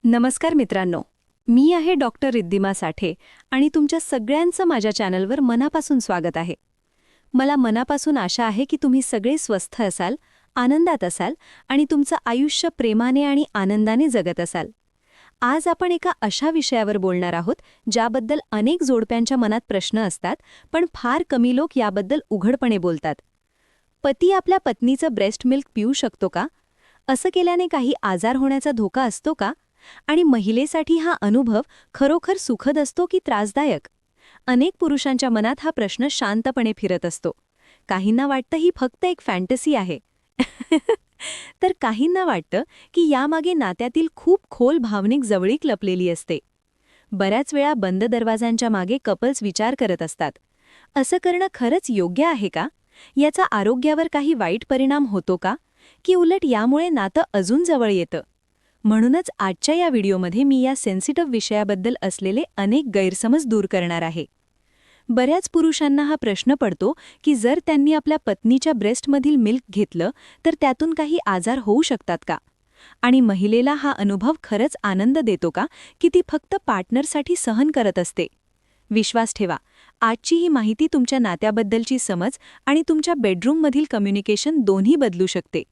नमस्कार मित्रांनो, मी आहे डॉक्टर रिद्धिमा साठे आणि तुमच्या सगळ्यांचं माझ्या चॅनलवर मनापासून स्वागत आहे. मला मनापासून आशा आहे की तुम्ही सगळे स्वस्थ असाल, आनंदात असाल आणि तुमचं आयुष्य प्रेमाने आणि आनंदाने जगत असाल. आज आपण एका अशा विषयावर बोलणार आहोत ज्याबद्दल अनेक जोडप्यांच्या मनात प्रश्न असतात, पण फार कमी लोक याबद्दल उघडपणे बोलतात. पती आपल्या पत्नीचं ब्रेस्ट मिल्क पिऊ शकतो का? असं केल्याने काही आजार होण्याचा धोका असतो का? आणि महिलेसाठी हा अनुभव खरोखर सुखद असतो की त्रासदायक? अनेक पुरुषांच्या मनात हा प्रश्न शांतपणे फिरत असतो. काहींना वाटतं ही फक्त एक फॅन्टसी आहे. तर काहींना वाटतं की यामागे नात्यातील खूप खोल भावनिक जवळीक लपलेली असते. बऱ्याच वेळा बंद दरवाजांच्या मागे कपल्स विचार करत असतात, असं करणं खरंच योग्य आहे का? याचा आरोग्यावर काही वाईट परिणाम होतो का? की उलट यामुळे नातं अजून जवळ येतं? म्हणूनच आजच्या या व्हिडिओमध्ये मी या सेन्सिटिव्ह विषयाबद्दल असलेले अनेक गैरसमज दूर करणार आहे. बऱ्याच पुरुषांना हा प्रश्न पडतो की जर त्यांनी आपल्या पत्नीच्या ब्रेस्टमधील मिल्क घेतलं तर त्यातून काही आजार होऊ शकतात का? आणि महिलेला हा अनुभव खरंच आनंद देतो का की ती फक्त पार्टनरसाठी सहन करत असते? विश्वास ठेवा, आजची ही माहिती तुमच्या नात्याबद्दलची समज आणि तुमच्या बेडरूममधील कम्युनिकेशन दोन्ही बदलू शकते.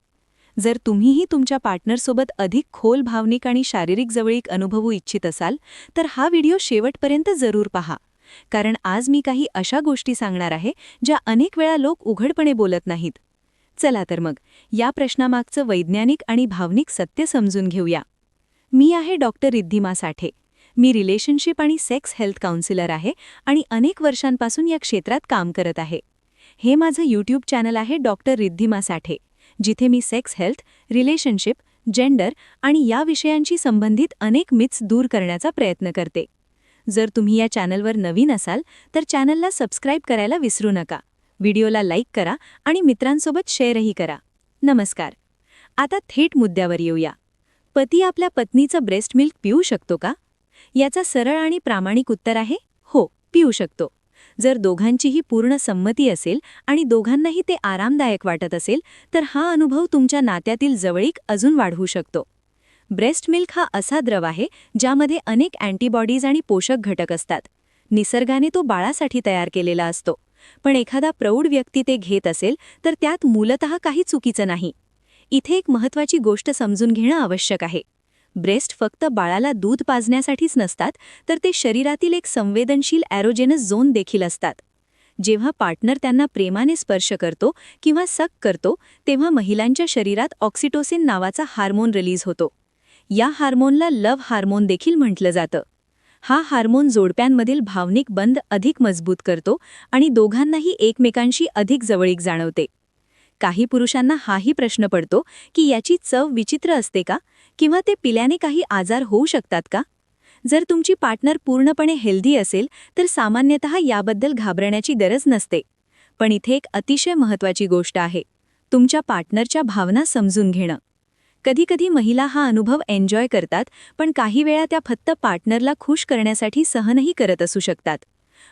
जर तुम्हीही तुमच्या पार्टनरसोबत अधिक खोल भावनिक आणि शारीरिक जवळीक अनुभवू इच्छित असाल तर हा व्हिडिओ शेवटपर्यंत जरूर पहा. कारण आज मी काही अशा गोष्टी सांगणार आहे ज्या अनेक वेळा लोक उघडपणे बोलत नाहीत. चला तर मग या प्रश्नामागचं वैज्ञानिक आणि भावनिक सत्य समजून घेऊया. मी आहे डॉक्टर रिद्धिमा साठे. मी रिलेशनशिप आणि सेक्स हेल्थ काउन्सिलर आहे आणि अनेक वर्षांपासून या क्षेत्रात काम करत आहे. हे माझं यूट्यूब चॅनल आहे डॉक्टर रिद्धिमा साठे, जिथे मी सेक्स हेल्थ, रिलेशनशिप, जेंडर आणि या विषयांशी संबंधित अनेक मिथ्स दूर करण्याचा प्रयत्न करते. जर तुम्ही या चॅनलवर नवीन असाल तर चॅनलला सबस्क्राईब करायला विसरू नका. व्हिडिओला लाईक करा आणि मित्रांसोबत शेअरही करा. नमस्कार. आता थेट मुद्द्यावर येऊया. पती आपल्या पत्नीचं ब्रेस्ट मिल्क पिऊ शकतो का? याचा सरळ आणि प्रामाणिक उत्तर आहे हो, पिऊ शकतो. जर दोघांचीही पूर्ण संमती असेल आणि दोघांनाही ते आरामदायक वाटत असेल तर हा अनुभव तुमच्या नात्यातील जवळीक अजून वाढवू शकतो. ब्रेस्ट मिल्क हा असा द्रव आहे ज्यामध्ये अनेक अँटीबॉडीज आणि पोषक घटक असतात. निसर्गाने तो बाळासाठी तयार केलेला असतो. पण एखादा प्रौढ व्यक्ती ते घेत असेल तर त्यात मूलतः काही चुकीचं नाही. इथे एक महत्त्वाची गोष्ट समजून घेणं आवश्यक आहे. ब्रेस्ट फक्त बाळाला दूध पाजण्यासाठीच नसतात, तर ते शरीरातील एक संवेदनशील ॲरोजेनस झोन देखील असतात. जेव्हा पार्टनर त्यांना प्रेमाने स्पर्श करतो किंवा सक करतो तेव्हा महिलांच्या शरीरात ऑक्सिटोसिन नावाचा हार्मोन रिलीज होतो. या हार्मोनला लव्ह हार्मोन देखील म्हटलं जातं. हा हार्मोन जोडप्यांमधील भावनिक बंध अधिक मजबूत करतो आणि दोघांनाही एकमेकांशी अधिक जवळीक जाणवते. काही पुरुषांना हाही प्रश्न पडतो की याची चव विचित्र असते का? किंवा ते पिल्याने काही आजार होऊ शकतात का? जर तुमची पार्टनर पूर्णपणे हेल्दी असेल तर सामान्यतः याबद्दल घाबरण्याची गरज नसते. पण इथे एक अतिशय महत्त्वाची गोष्ट आहे, तुमच्या पार्टनरच्या भावना समजून घेणं. कधीकधी महिला हा अनुभव एन्जॉय करतात, पण काही वेळा त्या फक्त पार्टनरला खुश करण्यासाठी सहनही करत असू शकतात.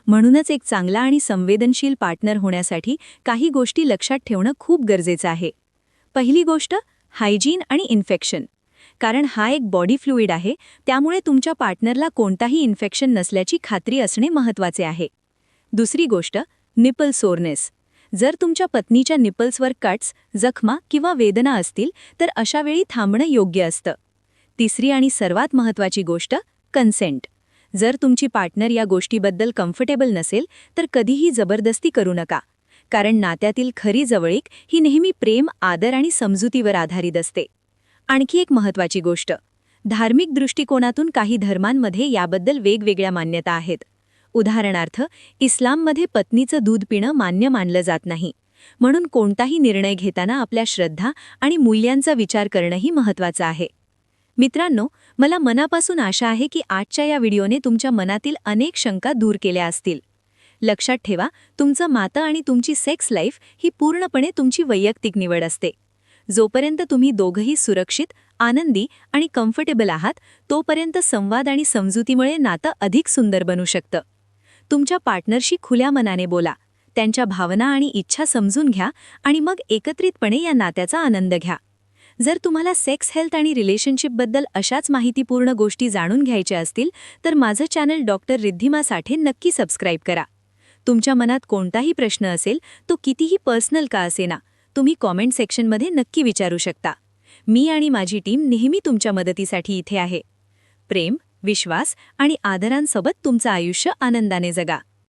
म्हणूनच एक चांगला आणि संवेदनशील पार्टनर होण्यासाठी काही गोष्टी लक्षात ठेवणं खूप गरजेचं आहे. पहिली गोष्ट, हायजीन आणि इन्फेक्शन. कारण हा एक बॉडी फ्लुइड आहे, त्यामुळे तुमच्या पार्टनरला कोणताही इन्फेक्शन नसल्याची खात्री असणे महत्त्वाचे आहे. दुसरी गोष्ट, निपल सोरनेस. जर तुमच्या पत्नीच्या निपल्सवर कट्स, जखमा किंवा वेदना असतील तर अशावेळी थांबणं योग्य असतं. तिसरी आणि सर्वात महत्त्वाची गोष्ट, कन्सेंट. जर तुमची पार्टनर या गोष्टीबद्दल कम्फर्टेबल नसेल तर कधीही जबरदस्ती करू नका. कारण नात्यातील खरी जवळीक ही नेहमी प्रेम, आदर आणि समजुतीवर आधारित असते. आणखी एक महत्त्वाची गोष्ट, धार्मिक दृष्टिकोनातून काही धर्मांमध्ये याबद्दल वेगवेगळ्या मान्यता आहेत. उदाहरणार्थ, इस्लाममध्ये पत्नीचं दूध पिणं मान्य मानलं जात नाही. म्हणून कोणताही निर्णय घेताना आपल्या श्रद्धा आणि मूल्यांचा विचार करणंही महत्त्वाचं आहे. मित्रांनो, मला मनापासून आशा आहे की आजच्या या व्हिडिओने तुमच्या मनातील अनेक शंका दूर केल्या असतील. लक्षात ठेवा, तुमचं नातं आणि तुमची सेक्स लाईफ ही पूर्णपणे तुमची वैयक्तिक निवड असते. जोपर्यंत तुम्ही दोघंही सुरक्षित, आनंदी आणि कम्फर्टेबल आहात तोपर्यंत संवाद आणि समजुतीमुळे नातं अधिक सुंदर बनू शकतं. तुमच्या पार्टनरशी खुल्या मनाने बोला, त्यांच्या भावना आणि इच्छा समजून घ्या आणि मग एकत्रितपणे या नात्याचा आनंद घ्या. जर तुम्हाला सेक्स हेल्थ आणि रिलेशनशिपबद्दल अशाच माहितीपूर्ण गोष्टी जाणून घ्यायच्या असतील तर माझं चॅनल डॉक्टर रिद्धिमा साठे नक्की सबस्क्राईब करा. तुमच्या मनात कोणताही प्रश्न असेल तो कितीही पर्सनल का असेना, तुम्ही कॉमेंट सेक्शनमध्ये नक्की विचारू शकता. मी आणि माझी टीम नेहमी तुमच्या मदतीसाठी इथे आहे. प्रेम, विश्वास आणि आदरांसोबत तुमचं आयुष्य आनंदाने जगा.